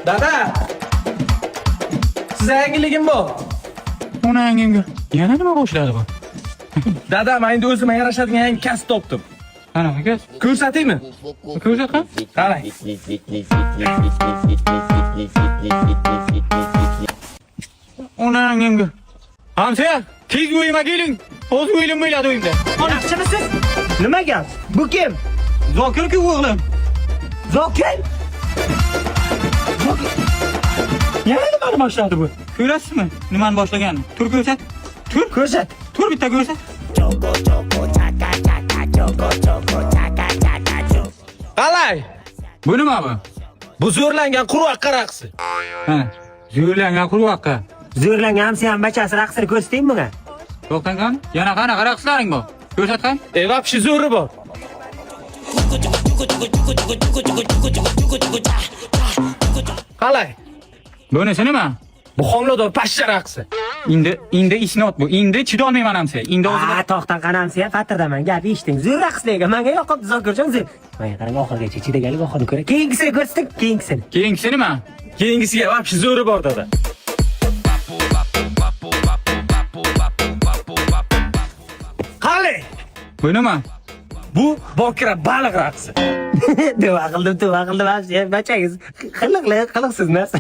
Dada. Size yangiligim bu. Ona yangimga. Yana nima boshladi bu? Dada, men endi o'zimga yarashadigan yangi kasb topdim. Qanaqa gaz? Ko'rsataymi? Ko'rsat qani? Qarang. Ona yangimga. Hamsa, tez uyima keling. O'z uyim bo'ladi uyimda. Yaxshimisiz? Nima gap? Bu kim? Zokir-ku o'g'lim. Zokir? Yana nimani boshladi bu? Ko'rasizmi? Nimani boshlaganini? Tur ko'rsat. Tur. Ko'rsat. Tur bitta ko'rsat. Qalay? Bu nima bu? Bu zo'rlangan qurvaqqa raqsi. Ha, zo'rlangan qurvoqqa. Zo'rlangan hamsa ham bachasi raqsini ko'rsataymi bunga? To'xtang qani? Yana qanaqa raqslaring bor? Ko'rsat qani? Vapshi zo'ri bor. Qalay? Bunisi nima? Bu homilador pashsha raqsi. Endi isnot bu. Endi chidolmayman hamsa. Endi o'zim To'xtan qanamsa ham fatirdaman. Gap eshiting. Zo'r raqslarga menga yoqibdi Zokirjon zo'r. Menga qarang oxirigacha chidagalik oxirini ko'ra. Keyingisini ko'rsating, keyingisini. keyingisi nima? Keyingisiga vapshi zo'ri bor dada. Qalay? Bu nima? Bu bokira baliq raqsi. Duo qildim. Bachangiz qiliqsiz narsa.